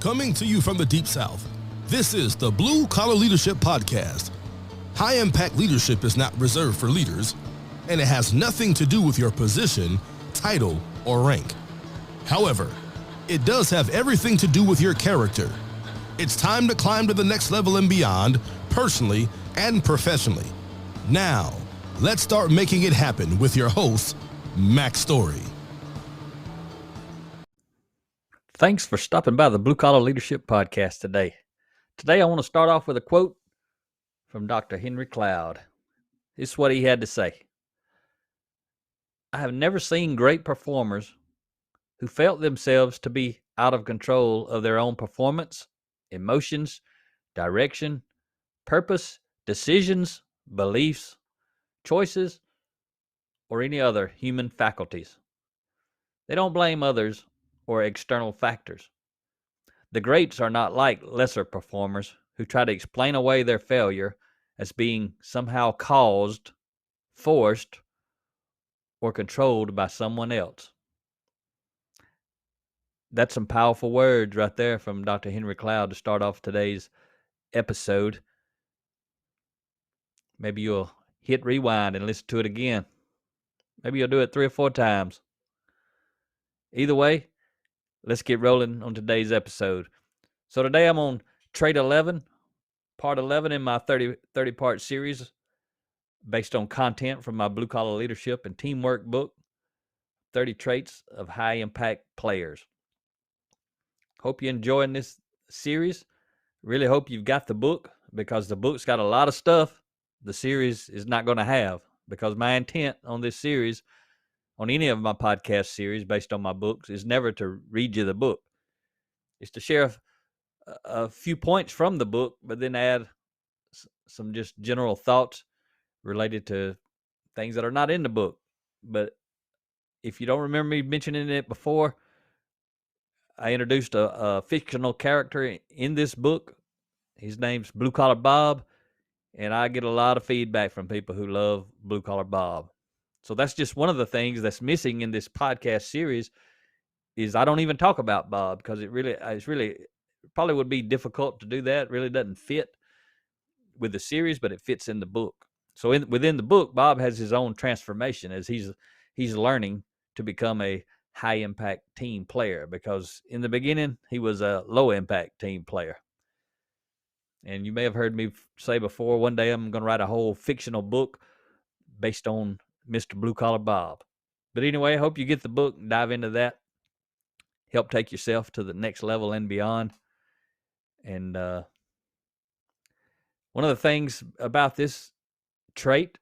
Coming to you from the Deep South, this is the Blue Collar Leadership Podcast. High impact leadership is not reserved for leaders, and it has nothing to do with your position, title, or rank. However, it does have everything to do with your character. It's time to climb to the next level and beyond, personally and professionally. Now, let's start making it happen with your host, Mac Story. Thanks for stopping by the Blue Collar Leadership Podcast today. Today I want to start off with a quote from Dr. Henry Cloud. This is what he had to say. I have never seen great performers who felt themselves to be out of control of their own performance, emotions, direction, purpose, decisions, beliefs, choices, or any other human faculties. They don't blame others or external factors. The greats are not like lesser performers who try to explain away their failure as being somehow caused, forced, or controlled by someone else. That's some powerful words right there from Dr. Henry Cloud to start off today's episode. Maybe you'll hit rewind and listen to it again. Maybe you'll do it 3 or 4 times. Either way, let's get rolling on today's episode. So today I'm on Trait 11, part 11 in my 30-part series based on content from my Blue Collar Leadership and Teamwork book, 30 Traits of High Impact Players. Hope you're enjoying this series. Really hope you've got the book, because the book's got a lot of stuff the series is not going to have, because my intent on this series, on any of my podcast series based on my books, is never to read you the book. It's to share a few points from the book, but then add some just general thoughts related to things that are not in the book. But if you don't remember me mentioning it before, I introduced a fictional character in this book. His name's Blue Collar Bob, and I get a lot of feedback from people who love Blue Collar Bob. So that's just one of the things that's missing in this podcast series, is I don't even talk about Bob, because it's really probably would be difficult to do that. It really doesn't fit with the series, but it fits in the book. So within the book, Bob has his own transformation as he's learning to become a high impact team player, because in the beginning he was a low impact team player. And you may have heard me say before, one day I'm going to write a whole fictional book based on Mr. Blue Collar Bob. But anyway, I hope you get the book and dive into that. Help take yourself to the next level and beyond. And one of the things about this trait,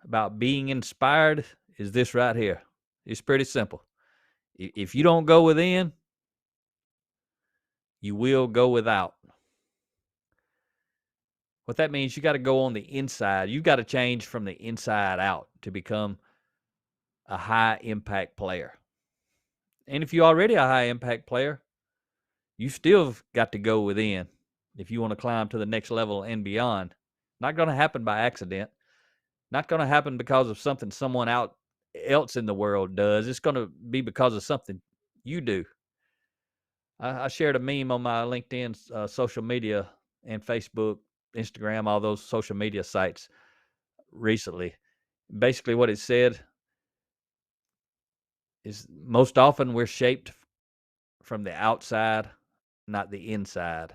about being inspired, is this right here. It's pretty simple. If you don't go within, you will go without. What that means, you got to go on the inside. You've got to change from the inside out to become a high impact player. And if you're already a high impact player, you still got to go within if you want to climb to the next level and beyond. Not going to happen by accident. Not going to happen because of something someone else in the world does. It's going to be because of something you do. I shared a meme on my LinkedIn social media and Facebook, Instagram, all those social media sites recently. Basically what it said is, most often we're shaped from the outside, not the inside.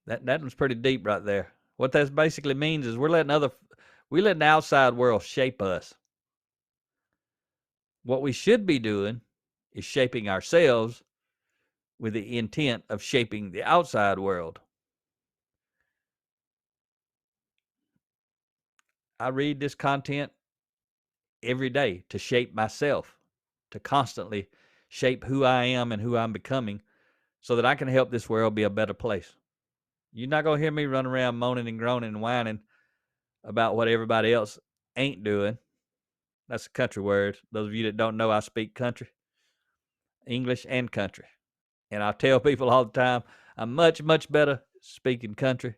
That was pretty deep right there. What that basically means is we're letting the outside world shape us. What we should be doing is shaping ourselves with the intent of shaping the outside world. I read this content every day to shape myself, to constantly shape who I am and who I'm becoming, so that I can help this world be a better place. You're not going to hear me run around moaning and groaning and whining about what everybody else ain't doing. That's a country word. Those of you that don't know, I speak country, English and country. And I tell people all the time, I'm much, much better speaking country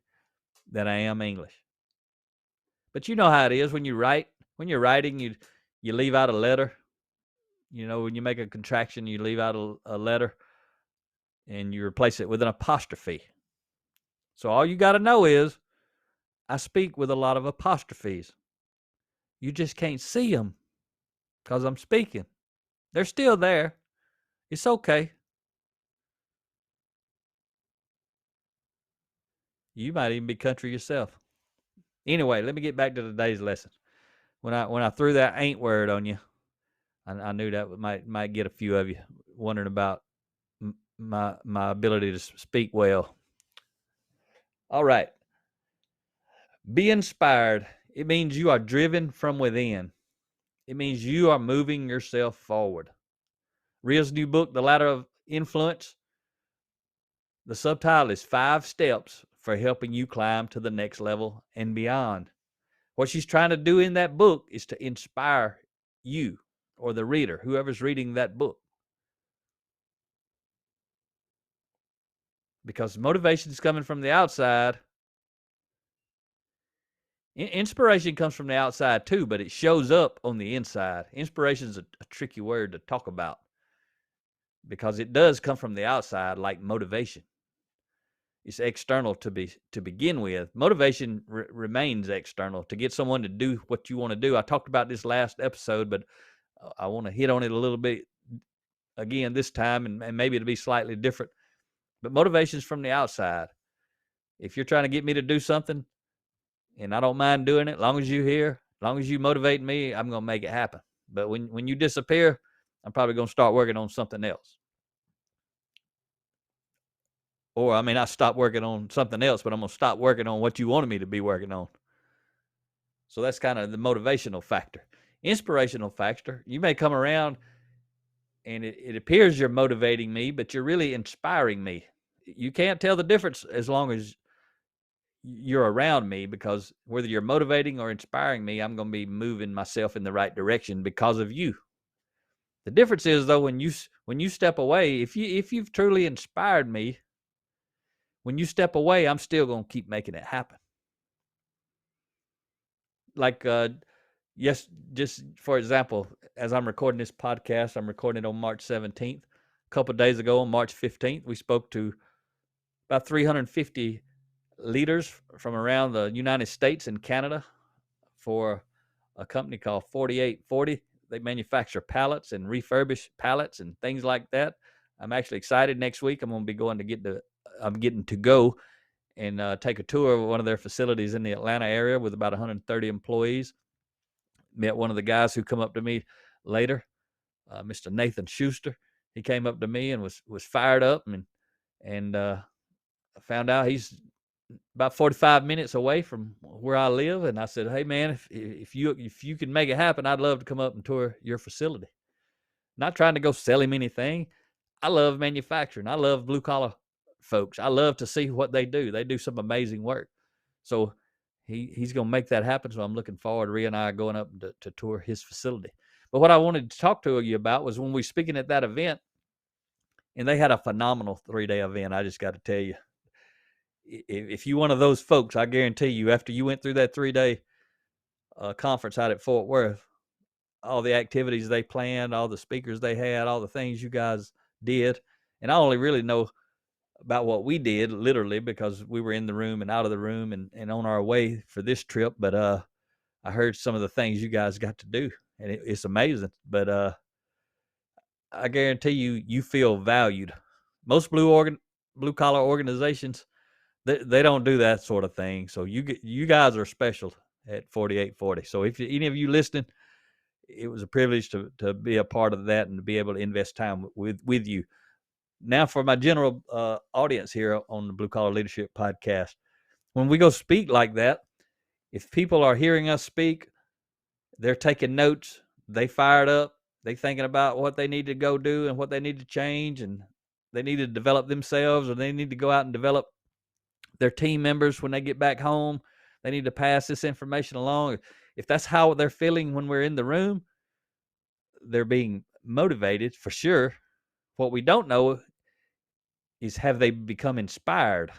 than I am English. But you know how it is when you write. When you're writing, you leave out a letter. You know, when you make a contraction, you leave out a letter. and you replace it with an apostrophe. So all you got to know is I speak with a lot of apostrophes. You just can't see them because I'm speaking. They're still there. It's okay. You might even be country yourself. Anyway, let me get back to today's lesson. When I threw that ain't word on you, I knew that might get a few of you wondering about my ability to speak well. All right. Be inspired. It means you are driven from within. It means you are moving yourself forward. Ria's new book, The Ladder of Influence, the subtitle is 5 Steps for Helping You Climb to the Next Level and Beyond. What she's trying to do in that book is to inspire you or the reader, whoever's reading that book. Because motivation is coming from the outside. Inspiration comes from the outside too, but it shows up on the inside. Inspiration is a tricky word to talk about because it does come from the outside, like motivation. It's external to begin with. Motivation remains external to get someone to do what you want to do. I talked about this last episode, but I want to hit on it a little bit again this time, and maybe it'll be slightly different. But motivation is from the outside. If you're trying to get me to do something, and I don't mind doing it, as long as you're here, as long as you motivate me, I'm going to make it happen. But when you disappear, I'm probably going to start working on something else. Or I may not stop working on something else, but I'm going to stop working on what you wanted me to be working on. So that's kind of the motivational factor. Inspirational factor, you may come around and it appears you're motivating me, but you're really inspiring me. You can't tell the difference as long as you're around me, because whether you're motivating or inspiring me, I'm going to be moving myself in the right direction because of you. The difference is, though, when you step away, if you've truly inspired me, when you step away, I'm still going to keep making it happen. Like, yes, just for example, as I'm recording this podcast, I'm recording it on March 17th. A couple of days ago, on March 15th, we spoke to about 350 leaders from around the United States and Canada for a company called 4840. They manufacture pallets and refurbish pallets and things like that. I'm actually excited. Next week, I'm going to be I'm getting to go and take a tour of one of their facilities in the Atlanta area with about 130 employees. Met one of the guys who come up to me later, Mr. Nathan Schuster. He came up to me and was fired up, and I found out he's about 45 minutes away from where I live. And I said, hey man, if you can make it happen, I'd love to come up and tour your facility. Not trying to go sell him anything. I love manufacturing. I love blue collar folks. I love to see what they do. They do some amazing work. So he's going to make that happen. So I'm looking forward. Rhea and I are going up to tour his facility. But what I wanted to talk to you about was when we were speaking at that event, and they had a phenomenal 3-day event. I just got to tell you, if you're one of those folks, I guarantee you, after you went through that 3-day conference out at Fort Worth, all the activities they planned, all the speakers they had, all the things you guys did, and I only really know about what we did literally because we were in the room and out of the room and on our way for this trip. But I heard some of the things you guys got to do, and it's amazing. But I guarantee you feel valued. Most blue collar organizations, they don't do that sort of thing. So you guys are special at 4840. So if any of you listening, it was a privilege to be a part of that and to be able to invest time with you. Now for my general audience here on the Blue Collar Leadership Podcast, when we go speak like that, if people are hearing us speak, they're taking notes, they fired up, they thinking about what they need to go do and what they need to change, and they need to develop themselves, or they need to go out and develop their team members when they get back home. They need to pass this information along. If that's how they're feeling when we're in the room, they're being motivated for sure. What we don't know is, have they become inspired?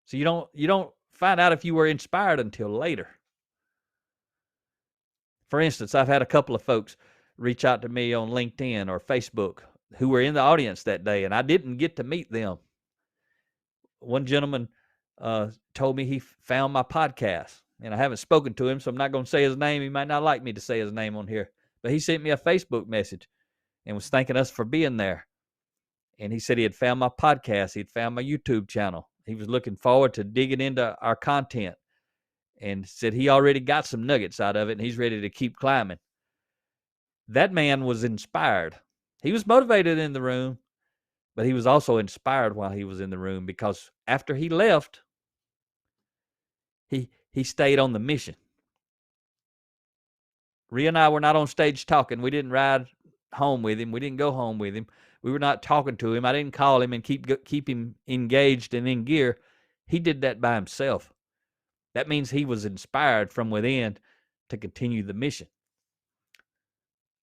So you don't find out if you were inspired until later. For instance, I've had a couple of folks reach out to me on LinkedIn or Facebook who were in the audience that day, and I didn't get to meet them. One gentleman told me he found my podcast, and I haven't spoken to him, so I'm not going to say his name. He might not like me to say his name on here, but he sent me a Facebook message and was thanking us for being there. And he said he had found my podcast. He'd found my YouTube channel. He was looking forward to digging into our content, and said he already got some nuggets out of it, and he's ready to keep climbing. That man was inspired. He was motivated in the room, but he was also inspired while he was in the room, because after he left, he stayed on the mission. Rhea and I were not on stage talking. We didn't ride home with him. We didn't go home with him. We were not talking to him. I didn't call him and keep him engaged and in gear. He did that by himself. That means he was inspired from within to continue the mission.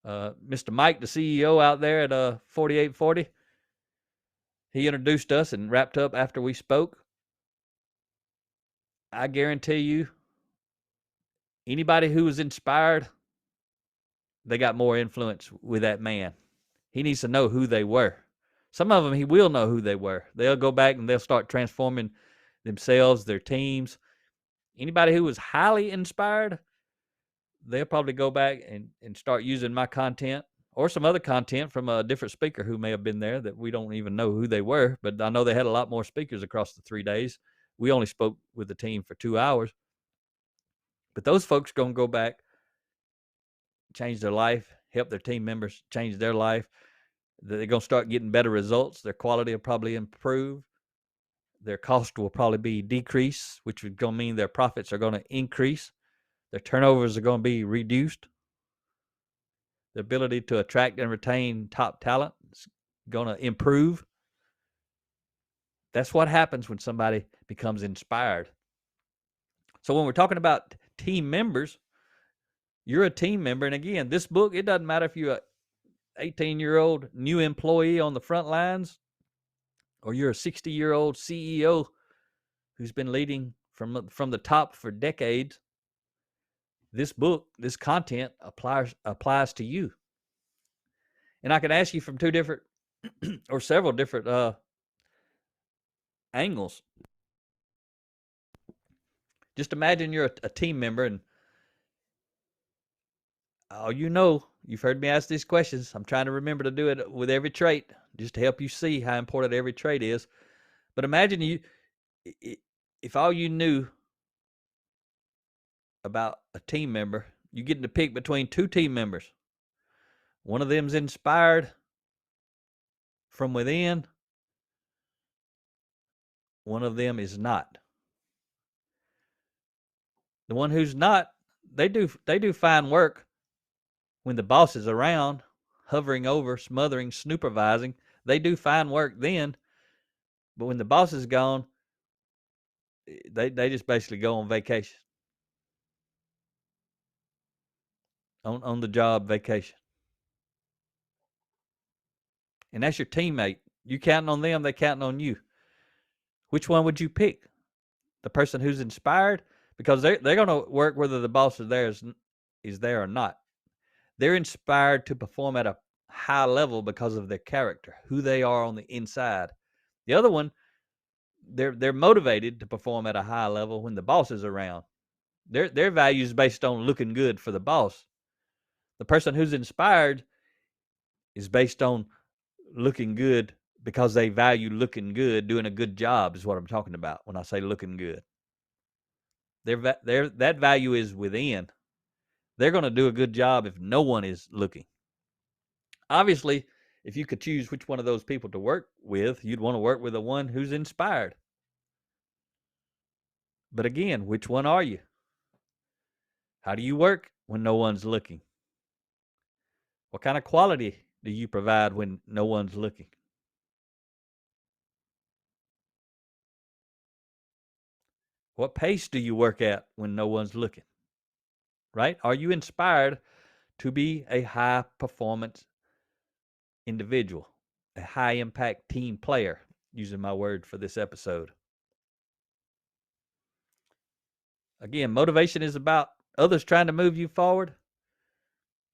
Mr. Mike, the CEO out there at 4840, he introduced us and wrapped up after we spoke. I guarantee you, anybody who was inspired, they got more influence with that man. He needs to know who they were. Some of them, he will know who they were. They'll go back and they'll start transforming themselves, their teams. Anybody who was highly inspired, they'll probably go back and start using my content or some other content from a different speaker who may have been there that we don't even know who they were. But I know they had a lot more speakers across the 3 days. We only spoke with the team for 2 hours. But those folks going to go back, change their life, help their team members change their life. They're going to start getting better results. Their quality will probably improve. Their cost will probably be decreased, which is going to mean their profits are going to increase. Their turnovers are going to be reduced. The ability to attract and retain top talent is going to improve. That's what happens when somebody becomes inspired. So when we're talking about team members, you're a team member. And again, this book, it doesn't matter if you're an 18-year-old new employee on the front lines, or you're a 60-year-old CEO who's been leading from the top for decades. This book, this content applies to you. And I can ask you from two different or several different angles. Just imagine you're a team member, and you've heard me ask these questions. I'm trying to remember to do it with every trait, just to help you see how important every trait is. But imagine if all you knew about a team member, you get to pick between two team members. One of them's inspired from within. One of them is not. The one who's not, they do fine work when the boss is around, hovering over, smothering, supervising. They do fine work then. But when the boss is gone, they just basically go on vacation. On the job vacation. And that's your teammate. You counting on them, they counting on you. Which one would you pick? The person who's inspired? Because they're going to work whether the boss is there or not. They're inspired to perform at a high level because of their character, who they are on the inside. The other one, they're motivated to perform at a high level when the boss is around. Their value is based on looking good for the boss. The person who's inspired is based on looking good because they value looking good, doing a good job is what I'm talking about when I say looking good. That value is within. They're going to do a good job if no one is looking. Obviously, if you could choose which one of those people to work with, you'd want to work with the one who's inspired. But again, which one are you? How do you work when no one's looking? What kind of quality do you provide when no one's looking? What pace do you work at when no one's looking? Right? Are you inspired to be a high performance individual, a high impact team player, using my word for this episode? Again, motivation is about others trying to move you forward.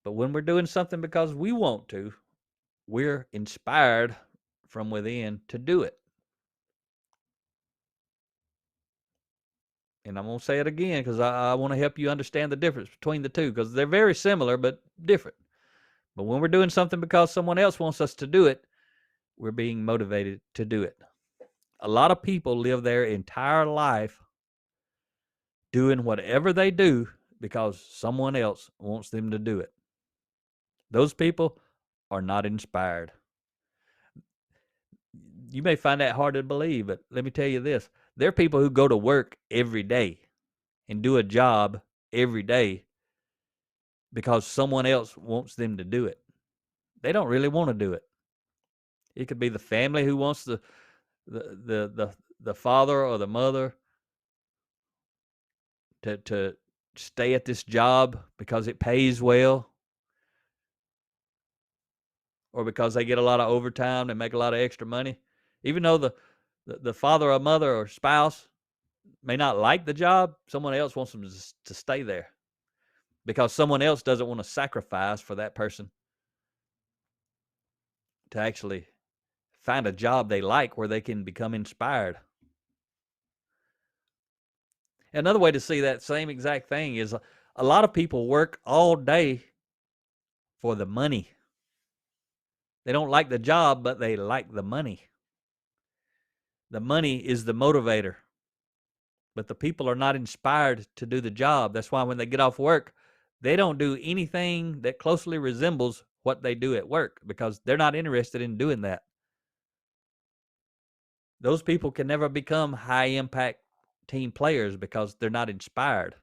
But when we're doing something because we want to, we're inspired from within to do it. And I'm going to say it again because I want to help you understand the difference between the two, because they're very similar but different. But when we're doing something because someone else wants us to do it, we're being motivated to do it. A lot of people live their entire life doing whatever they do because someone else wants them to do it. Those people are not inspired. You may find that hard to believe, but let me tell you this. There are people who go to work every day and do a job every day because someone else wants them to do it. They don't really want to do it. It could be the family who wants the father or the mother to stay at this job because it pays well, or because they get a lot of overtime, they make a lot of extra money. Even though the father or mother or spouse may not like the job, someone else wants them to stay there because someone else doesn't want to sacrifice for that person to actually find a job they like where they can become inspired. Another way to see that same exact thing is a lot of people work all day for the money. They don't like the job, but they like the money. The money is the motivator, but the people are not inspired to do the job. That's why when they get off work, they don't do anything that closely resembles what they do at work because they're not interested in doing that. Those people can never become high impact team players because they're not inspired.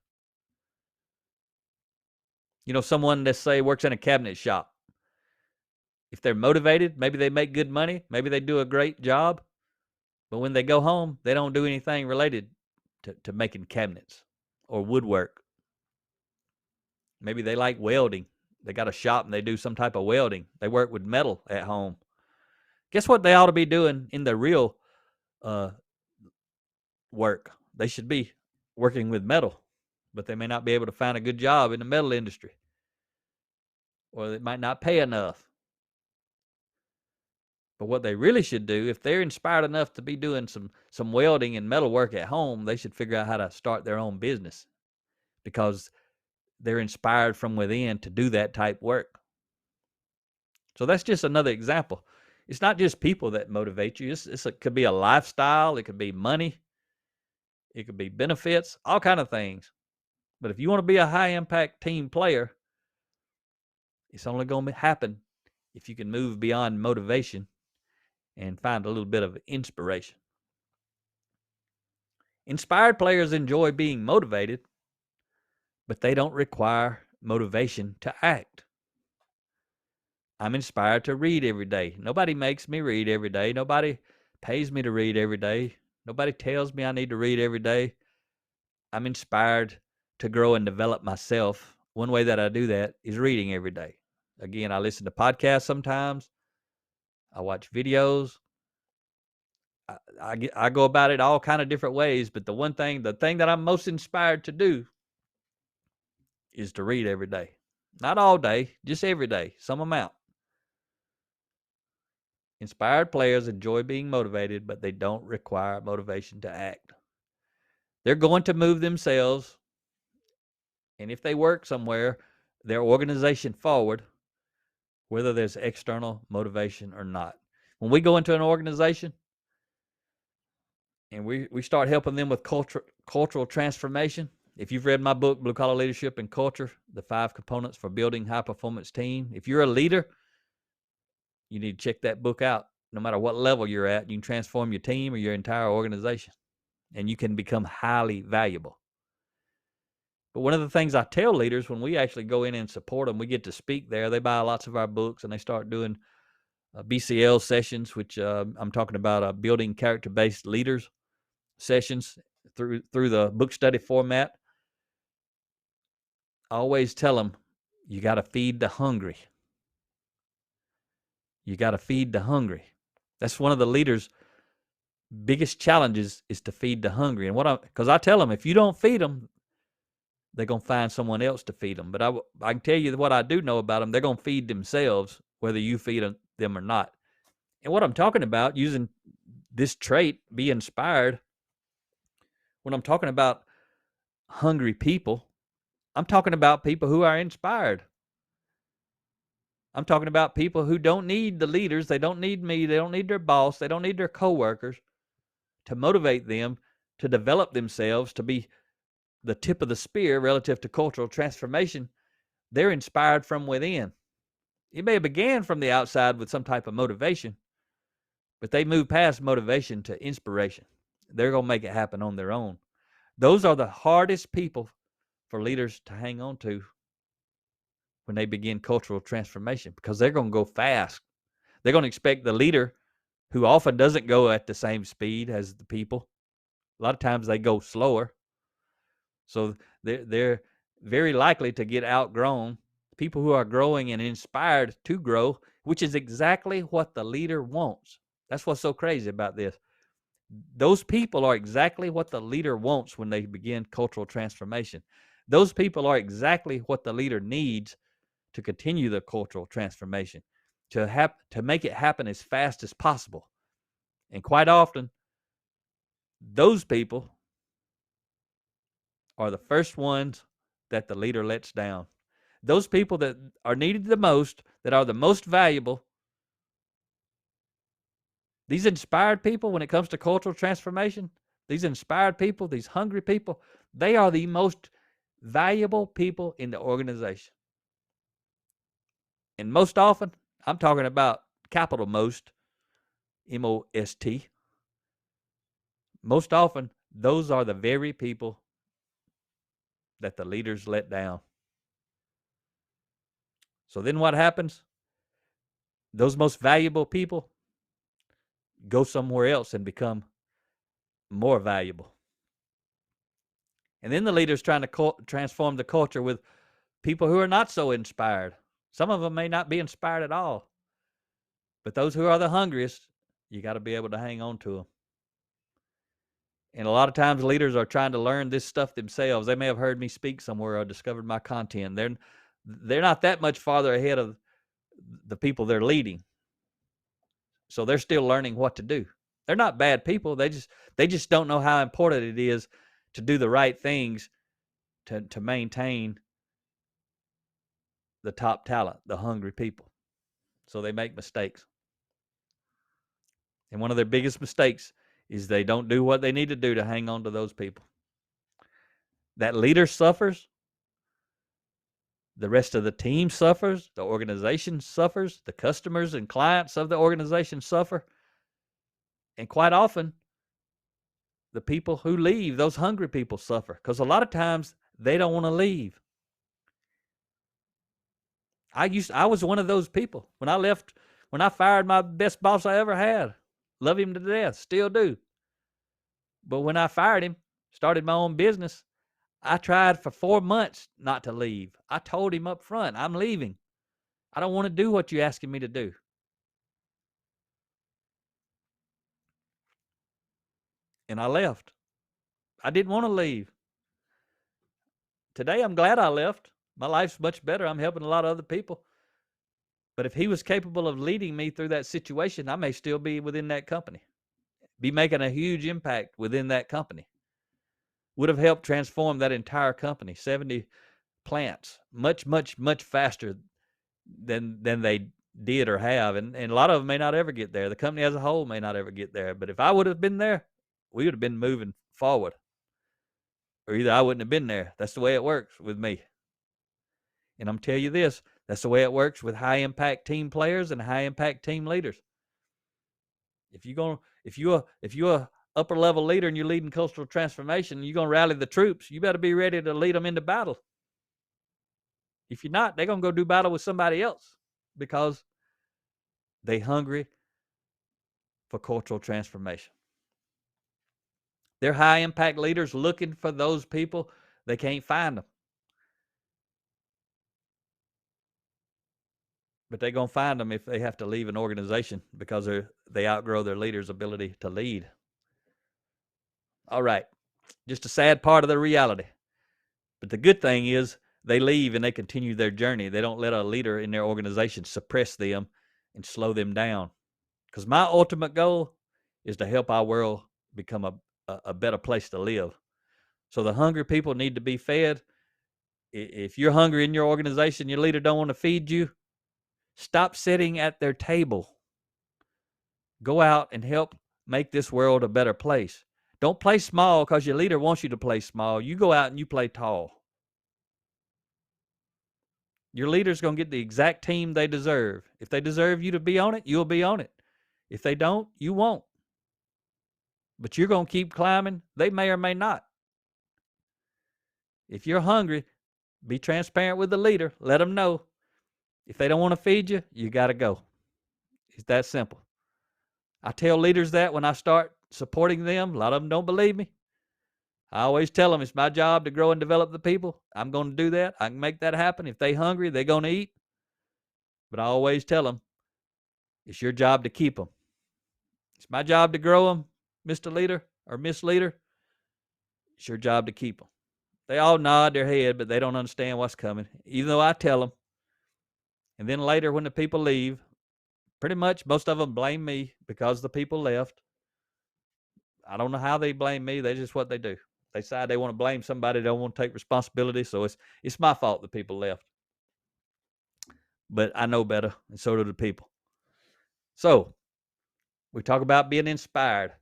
You know, someone that say works in a cabinet shop, if they're motivated, maybe they make good money, maybe they do a great job, but when they go home, they don't do anything related to making cabinets or woodwork. Maybe they like welding. They got a shop and they do some type of welding. They work with metal at home. Guess what they ought to be doing in their real work? They should be working with metal, but they may not be able to find a good job in the metal industry, or it might not pay enough. But what they really should do, if they're inspired enough to be doing some welding and metal work at home, they should figure out how to start their own business because they're inspired from within to do that type work. So that's just another example. It's not just people that motivate you. It could be a lifestyle. It could be money. It could be benefits, all kind of things. But if you want to be a high-impact team player, it's only going to happen if you can move beyond motivation and find a little bit of inspiration. Inspired players enjoy being motivated, but they don't require motivation to act. I'm inspired to read every day. Nobody makes me read every day. Nobody pays me to read every day. Nobody tells me I need to read every day. I'm inspired to grow and develop myself. One way that I do that is reading every day. Again, I listen to podcasts sometimes. I watch videos. I go about it all kind of different ways, but the thing that I'm most inspired to do is to read every day. Not all day, just every day, some amount. Inspired players enjoy being motivated, but they don't require motivation to act. They're going to move themselves, and if they work somewhere, their organization forward, whether there's external motivation or not. When we go into an organization and we start helping them with cultural transformation, if you've read my book, Blue Collar Leadership and Culture, the 5 components for building high-performance team, if you're a leader, you need to check that book out. No matter what level you're at, you can transform your team or your entire organization, and you can become highly valuable. But one of the things I tell leaders when we actually go in and support them, we get to speak there. They buy lots of our books, and they start doing BCL sessions, which I'm talking about building character-based leaders sessions through the book study format. I always tell them, you got to feed the hungry. You got to feed the hungry. That's one of the leaders' biggest challenges, is to feed the hungry. And because I tell them, if you don't feed them, they're going to find someone else to feed them. But I can tell you what I do know about them. They're going to feed themselves, whether you feed them them or not. And what I'm talking about, using this trait, be inspired, when I'm talking about hungry people, I'm talking about people who are inspired. I'm talking about people who don't need the leaders. They don't need me. They don't need their boss. They don't need their coworkers to motivate them to develop themselves to be the tip of the spear relative to cultural transformation. They're inspired from within. It may have began from the outside with some type of motivation, but they move past motivation to inspiration. They're going to make it happen on their own. Those are the hardest people for leaders to hang on to when they begin cultural transformation, because they're going to go fast. They're going to expect the leader, who often doesn't go at the same speed as the people. A lot of times they go slower. So they're very likely to get outgrown. People who are growing and inspired to grow, which is exactly what the leader wants. That's what's so crazy about this. Those people are exactly what the leader wants when they begin cultural transformation. Those people are exactly what the leader needs to continue the cultural transformation, to make it happen as fast as possible. And quite often, those people are the first ones that the leader lets down. Those people that are needed the most, that are the most valuable, these inspired people, when it comes to cultural transformation, these inspired people, these hungry people, they are the most valuable people in the organization. And most often, I'm talking about capital most, M-O-S-T. Most often, those are the very people that the leaders let down. So then what happens? Those most valuable people go somewhere else and become more valuable. And then the leader's trying to transform the culture with people who are not so inspired. Some of them may not be inspired at all. But those who are the hungriest, you got to be able to hang on to them. And a lot of times leaders are trying to learn this stuff themselves. They may have heard me speak somewhere or discovered my content. They're not that much farther ahead of the people they're leading. So they're still learning what to do. They're not bad people. They just don't know how important it is to do the right things to maintain the top talent, the hungry people. So they make mistakes. And one of their biggest mistakes is they don't do what they need to do to hang on to those people. That leader suffers. The rest of the team suffers. The organization suffers. The customers and clients of the organization suffer. And quite often, the people who leave, those hungry people, suffer, because a lot of times they don't want to leave. I was one of those people. When I fired my best boss I ever had, love him to death, still do. But when I fired him, started my own business, I tried for 4 months not to leave. I told him up front, I'm leaving. I don't want to do what you're asking me to do. And I left. I didn't want to leave. Today, I'm glad I left. My life's much better. I'm helping a lot of other people. But if he was capable of leading me through that situation, I may still be within that company, be making a huge impact within that company. Would have helped transform that entire company, 70 plants, much, much, much faster than they did or have. And a lot of them may not ever get there. The company as a whole may not ever get there. But if I would have been there, we would have been moving forward. Or either I wouldn't have been there. That's the way it works with me. And I'm telling you this, that's the way it works with high impact team players and high impact team leaders. If you're a upper level leader and you're leading cultural transformation, you're going to rally the troops, you better be ready to lead them into battle. If you're not, they're going to go do battle with somebody else because they're hungry for cultural transformation. They're high impact leaders looking for those people. They can't find them. But they're going to find them if they have to leave an organization because they outgrow their leader's ability to lead. All right. Just a sad part of the reality. But the good thing is they leave and they continue their journey. They don't let a leader in their organization suppress them and slow them down. Because my ultimate goal is to help our world become a better place to live. So the hungry people need to be fed. If you're hungry in your organization, your leader don't want to feed you, stop sitting at their table. Go out and help make this world a better place. Don't play small because your leader wants you to play small. You go out and you play tall. Your leader's going to get the exact team they deserve. If they deserve you to be on it, you'll be on it. If they don't, you won't. But you're going to keep climbing. They may or may not. If you're hungry, be transparent with the leader. Let them know. If they don't want to feed you, you got to go. It's that simple. I tell leaders that when I start supporting them. A lot of them don't believe me. I always tell them it's my job to grow and develop the people. I'm going to do that. I can make that happen. If they're hungry, they're going to eat. But I always tell them it's your job to keep them. It's my job to grow them, Mr. Leader or Miss Leader. It's your job to keep them. They all nod their head, but they don't understand what's coming, even though I tell them. And then later when the people leave, pretty much most of them blame me because the people left. I don't know how they blame me. That's just what they do. They decide they want to blame somebody. They don't want to take responsibility. So it's my fault the people left. But I know better, and so do the people. So we talk about being inspired.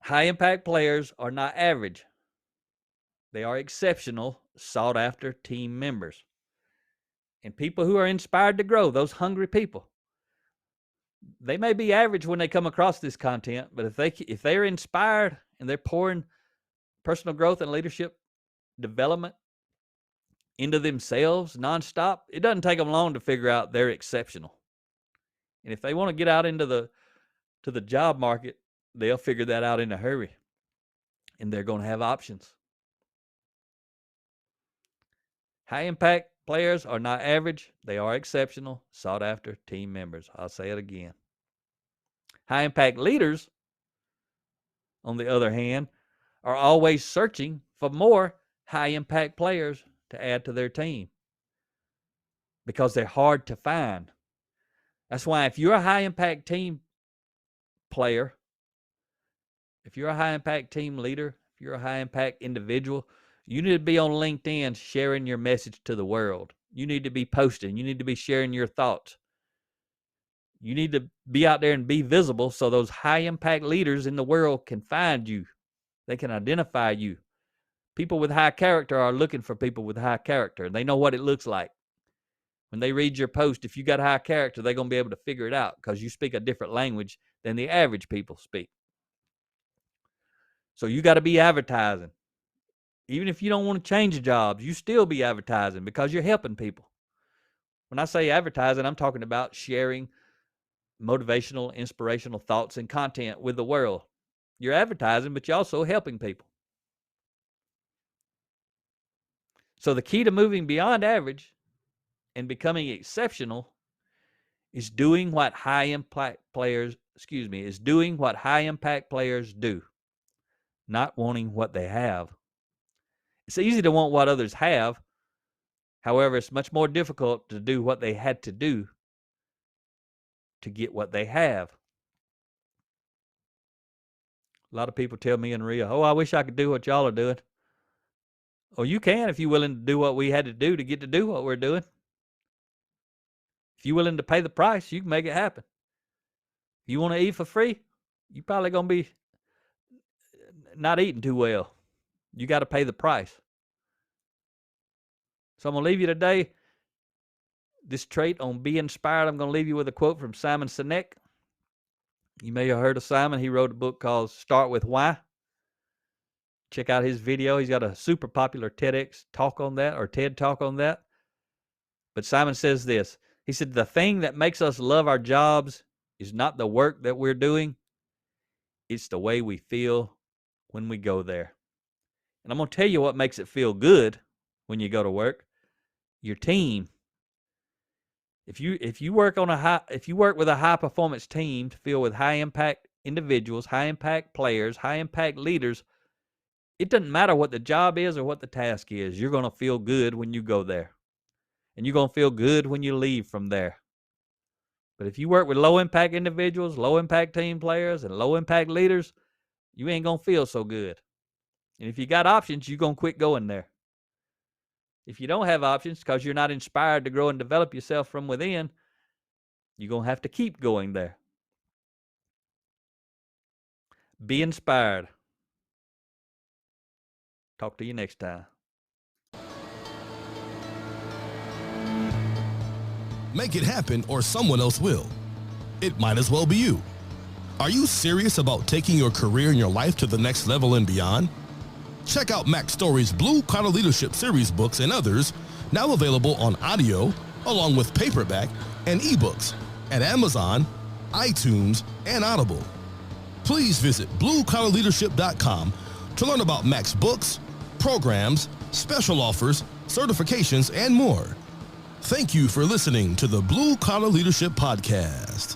High-impact players are not average. They are exceptional, sought-after team members. And people who are inspired to grow, those hungry people, they may be average when they come across this content, but if they're inspired and they're pouring personal growth and leadership development into themselves nonstop, it doesn't take them long to figure out they're exceptional. And if they want to get out into the job market, they'll figure that out in a hurry. And they're going to have options. High impact players are not average. They are exceptional, sought after team members. I'll say it again. High impact leaders, on the other hand, are always searching for more high impact players to add to their team because they're hard to find. That's why if you're a high impact team player, if you're a high impact team leader, if you're a high impact individual, you need to be on LinkedIn sharing your message to the world. You need to be posting. You need to be sharing your thoughts. You need to be out there and be visible so those high impact leaders in the world can find you. They can identify you. People with high character are looking for people with high character. They know what it looks like. When they read your post, if you got high character, they're going to be able to figure it out because you speak a different language than the average people speak. So you got to be advertising. Even if you don't want to change jobs, you still be advertising because you're helping people. When I say advertising, I'm talking about sharing motivational, inspirational thoughts and content with the world. You're advertising, but you're also helping people. So the key to moving beyond average and becoming exceptional is doing what high impact players do, not wanting what they have. It's easy to want what others have. However, it's much more difficult to do what they had to do to get what they have. A lot of people tell me in Rio, oh, I wish I could do what y'all are doing. Well, you can if you're willing to do what we had to do to do what we're doing. If you're willing to pay the price, you can make it happen. If you want to eat for free, you're probably going to be not eating too well. You got to pay the price. So I'm going to leave you today, this trait on be inspired. I'm going to leave you with a quote from Simon Sinek. You may have heard of Simon. He wrote a book called Start With Why. Check out his video. He's got a super popular TEDx talk on that, or TED talk on that. But Simon says this. He said, the thing that makes us love our jobs is not the work that we're doing. It's the way we feel when we go there. And I'm going to tell you what makes it feel good when you go to work. Your team. If you work with a high performance team filled with high impact individuals, high impact players, high impact leaders, it doesn't matter what the job is or what the task is. You're going to feel good when you go there. And you're going to feel good when you leave from there. But if you work with low-impact individuals, low-impact team players, and low-impact leaders, you ain't going to feel so good. And if you got options, you're going to quit going there. If you don't have options because you're not inspired to grow and develop yourself from within, you're going to have to keep going there. Be inspired. Talk to you next time. Make it happen or someone else will. It might as well be you. Are you serious about taking your career and your life to the next level and beyond? Check out Mac Story's Blue Collar Leadership series books and others, now available on audio, along with paperback and ebooks at Amazon, iTunes, and Audible. Please visit bluecollarleadership.com to learn about Mac's books, programs, special offers, certifications, and more. Thank you for listening to the Blue Collar Leadership Podcast.